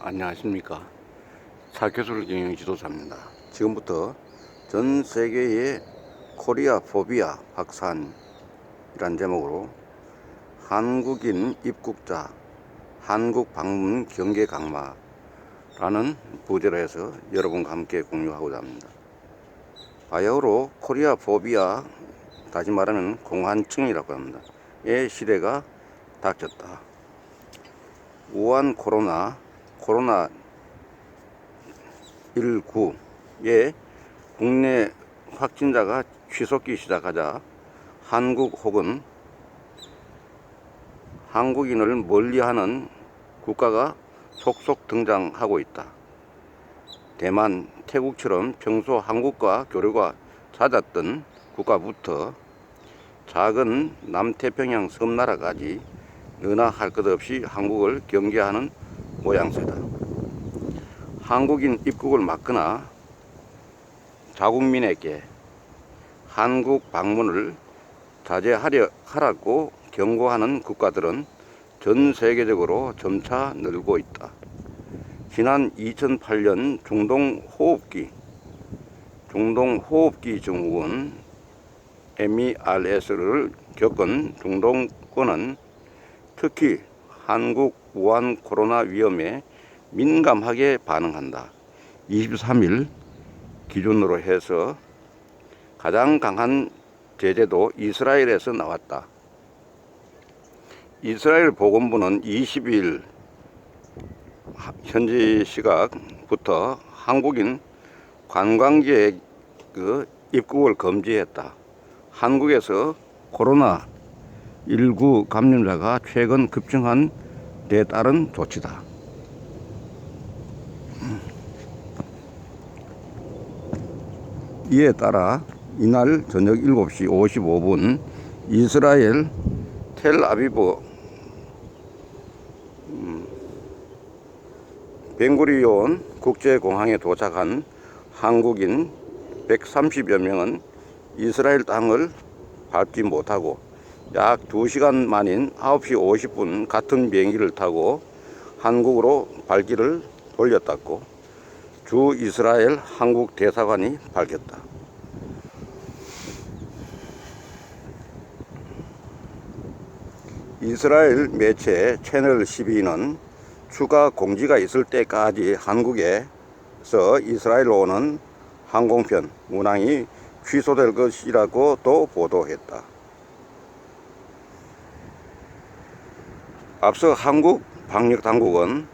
안녕하십니까. 사교술 경영 지도사입니다. 지금부터 전 세계의 코리아 포비아 확산이란 제목으로 한국인 입국자 한국 방문 경계 강화라는 부제로 해서 여러분과 함께 공유하고자 합니다. 바야흐로 코리아 포비아, 다시 말하면 공한증이라고 합니다. 의 시대가 닥쳤다. 우한 코로나19의 국내 확진자가 치솟기 시작하자 한국 혹은 한국인을 멀리하는 국가가 속속 등장하고 있다. 대만, 태국처럼 평소 한국과 교류가 잦았던 국가부터 작은 남태평양 섬나라까지 너나 할 것 없이 한국을 경계하는 모양새다. 한국인 입국을 막거나 자국민에게 한국 방문을 자제하라고 경고하는 국가들은 전 세계적으로 점차 늘고 있다. 지난 2008년 중동호흡기 증후군 MERS를 겪은 중동권은 특히 한국 우한 코로나 위험에 민감하게 반응한다. 23일 기준으로 해서 가장 강한 제재도 이스라엘에서 나왔다. 이스라엘 보건부는 22일 현지 시각부터 한국인 관광객 입국을 금지했다. 한국에서 코로나19 감염자가 최근 급증한 데 따른 조치다. 이에 따라 이날 저녁 7시 55분 이스라엘 텔아비브 벤구리온 국제공항에 도착한 한국인 130여 명은 이스라엘 땅을 밟지 못하고 약 2시간 만인 9시 50분 같은 비행기를 타고 한국으로 발길을 돌렸다고 주 이스라엘 한국 대사관이 밝혔다. 이스라엘 매체 채널 12는 추가 공지가 있을 때까지 한국에서 이스라엘로 오는 항공편 운항이 취소될 것이라고 또 보도했다. 앞서 한국 방역당국은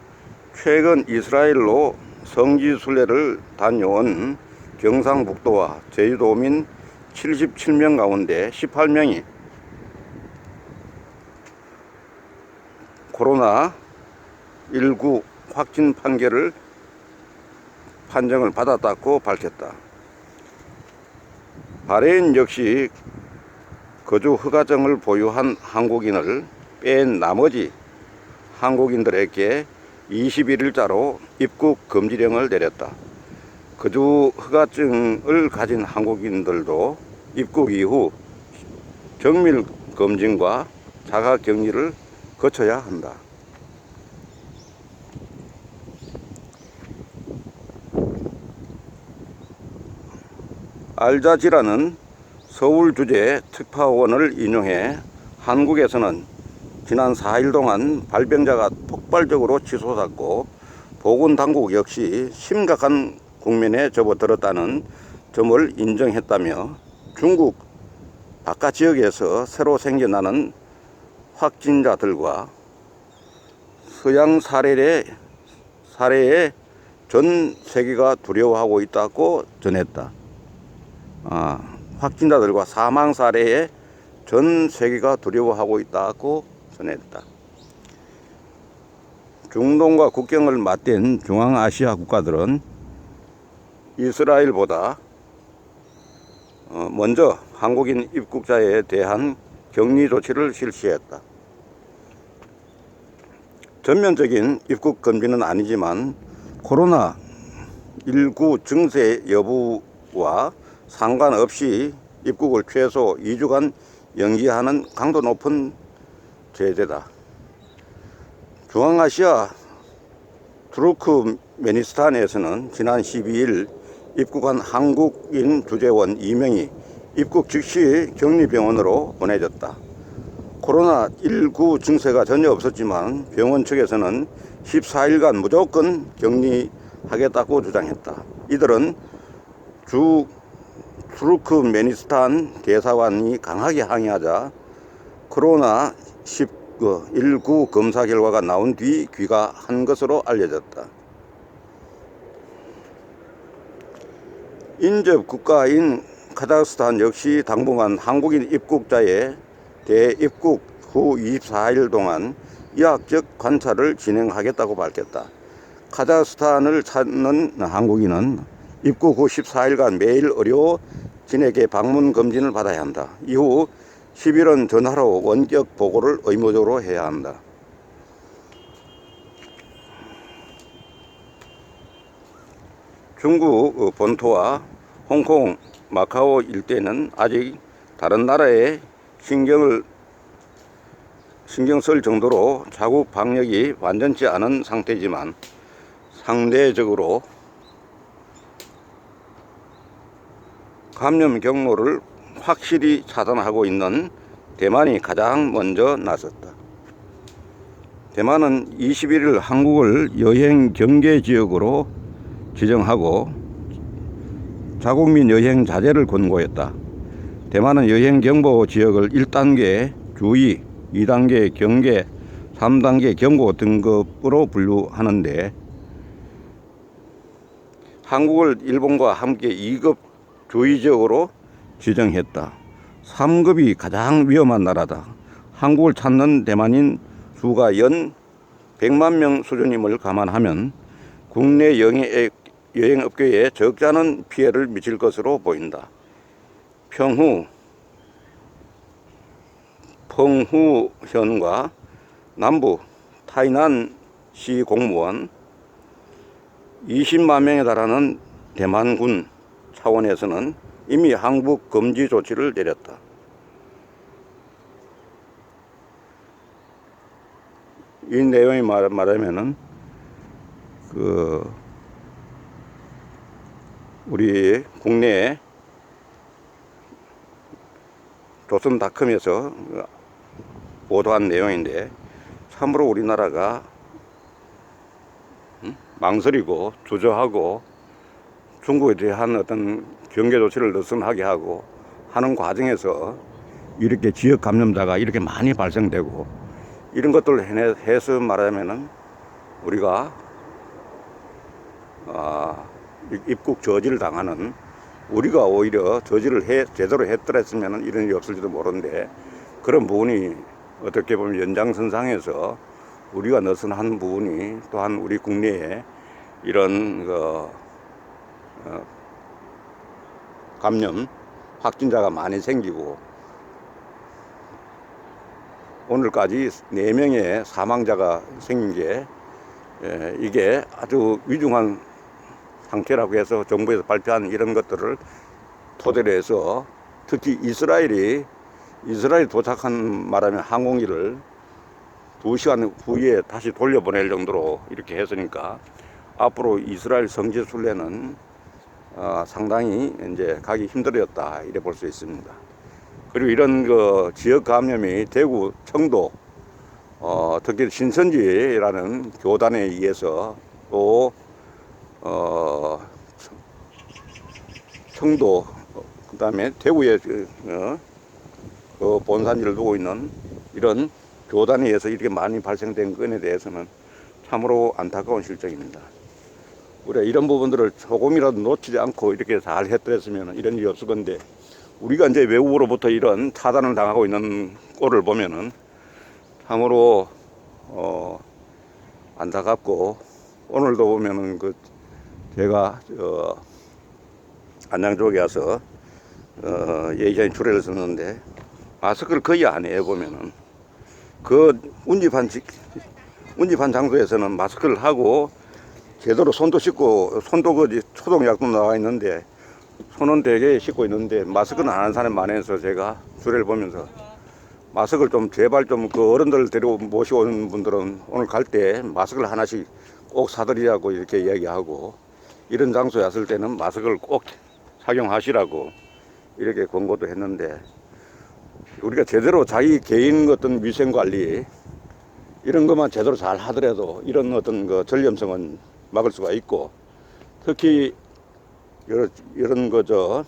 최근 이스라엘로 성지순례를 다녀온 경상북도와 제주도민 77명 가운데 18명이 코로나19 확진 판정을 받았다고 밝혔다. 바레인 역시 거주 허가증을 보유한 한국인을 뺀 나머지 한국인들에게 21일자로 입국 금지령을 내렸다. 거주 허가증을 가진 한국인들도 입국 이후 정밀 검진과 자가 격리를 거쳐야 한다. 알자지라는 서울 주재 특파원을 인용해 한국에서는 지난 4일 동안 발병자가 폭발적으로 치솟았고 보건당국 역시 심각한 국면에 접어들었다는 점을 인정했다며 중국 바깥 지역에서 새로 생겨나는 확진자들과 서양 사례에 전 세계가 두려워하고 있다고 전했다. 확진자들과 사망 사례에 전 세계가 두려워하고 있다고 전했다. 중동과 국경을 맞댄 중앙아시아 국가들은 이스라엘보다 먼저 한국인 입국자에 대한 격리 조치를 실시했다. 전면적인 입국 금지는 아니지만 코로나19 증세 여부와 상관없이 입국을 최소 2주간 연기하는 강도 높은 제재다. 중앙아시아 투르크메니스탄에서는 지난 12일 입국한 한국인 주재원 2명이 입국 즉시 격리병원으로 보내졌다. 코로나19 증세가 전혀 없었지만 병원 측에서는 14일간 무조건 격리하겠다고 주장했다. 이들은 투르크메니스탄 대사관이 강하게 항의하자 코로나19 검사 결과가 나온 뒤 귀가한 것으로 알려졌다. 인접 국가인 카자흐스탄 역시 당분간 한국인 입국자의 대입국 후 24일 동안 의학적 관찰을 진행하겠다고 밝혔다. 카자흐스탄을 찾는 한국인은 입국 후 14일간 매일 의료 진에게 방문 검진을 받아야 한다. 이후 10일은 전화로 원격 보고를 의무적으로 해야 한다. 중국 본토와 홍콩, 마카오 일대는 아직 다른 나라에 신경 쓸 정도로 자국 방역이 완전치 않은 상태지만 상대적으로 감염 경로를 확실히 차단하고 있는 대만이 가장 먼저 나섰다. 대만은 21일 한국을 여행 경계 지역으로 지정하고 자국민 여행 자제를 권고했다. 대만은 여행 경보 지역을 1단계 주의, 2단계 경계, 3단계 경고 등급으로 분류하는데 한국을 일본과 함께 2급 주의 지역으로 지정했다. 3급이 가장 위험한 나라다. 한국을 찾는 대만인 수가 연 100만 명 수준임을 감안하면 국내 여행업계에 적지 않은 피해를 미칠 것으로 보인다. 펑후현과 남부 타이난시 공무원 20만 명에 달하는 대만군 차원에서는 이미 항복 금지 조치를 내렸다. 이 내용이 말하면은 우리 국내 조선닷컴에서 보도한 내용인데 참으로 우리나라가 망설이고 주저하고 중국에 대한 어떤 경계 조치를 느슨하게 하고 하는 과정에서 이렇게 지역 감염자가 이렇게 많이 발생되고 이런 것들을 해서 말하면은 우리가 입국 저지를 당하는 우리가 오히려 저지를 제대로 했더랬으면 이런 일이 없을지도 모르는데 그런 부분이 어떻게 보면 연장선상에서 우리가 느슨한 부분이 또한 우리 국내에 이런 감염 확진자가 많이 생기고 오늘까지 4명의 사망자가 생긴 게 이게 아주 위중한 상태라고 해서 정부에서 발표한 이런 것들을 토대로 해서 특히 이스라엘이 도착한 말하면 항공기를 2시간 후에 다시 돌려보낼 정도로 이렇게 했으니까 앞으로 이스라엘 성지 순례는 상당히 이제 가기 힘들었다 이래 볼 수 있습니다. 그리고 이런 지역 감염이 대구, 청도, 특히 신천지라는 교단에 의해서 또 청도 그다음에 대구에 본산지를 두고 있는 이런 교단에 의해서 이렇게 많이 발생된 건에 대해서는 참으로 안타까운 실정입니다. 우리가 이런 부분들을 조금이라도 놓치지 않고 이렇게 잘 했더랬으면 이런 일이 없을 건데 우리가 이제 외국으로부터 이런 차단을 당하고 있는 꼴을 보면은 참으로 안타깝고 오늘도 보면은 제가 안양 쪽에 와서 예전에 주례를 썼는데 마스크를 거의 안 해 보면은 운집한 장소에서는 마스크를 하고 제대로 손도 씻고 손도 초동약도 나와 있는데 손은 되게 씻고 있는데 마스크는 안 하는 사람이 많아서 제가 주례를 보면서 마스크를 좀 제발 좀 어른들 데리고 모시고 오는 분들은 오늘 갈 때 마스크를 하나씩 꼭 사드리라고 이렇게 이야기하고, 이런 장소에 왔을 때는 마스크를 꼭 착용하시라고 이렇게 권고도 했는데, 우리가 제대로 자기 개인 어떤 위생관리 이런 것만 제대로 잘 하더라도 이런 어떤 그 전염성은 막을 수가 있고, 특히 이런 거죠.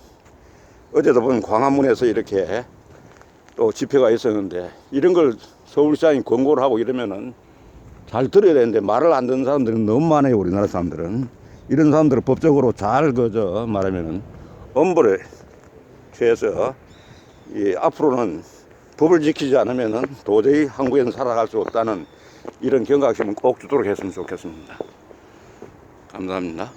어제도 보면 광화문에서 이렇게 또 집회가 있었는데, 이런 걸 서울시장이 권고를 하고 이러면은 잘 들어야 되는데 말을 안 듣는 사람들은 너무 많아요. 우리나라 사람들은. 이런 사람들은 법적으로 잘 그저 말하면은 엄벌에 취해서 앞으로는 법을 지키지 않으면은 도저히 한국에는 살아갈 수 없다는 이런 경각심은 꼭 주도록 했으면 좋겠습니다. 감사합니다.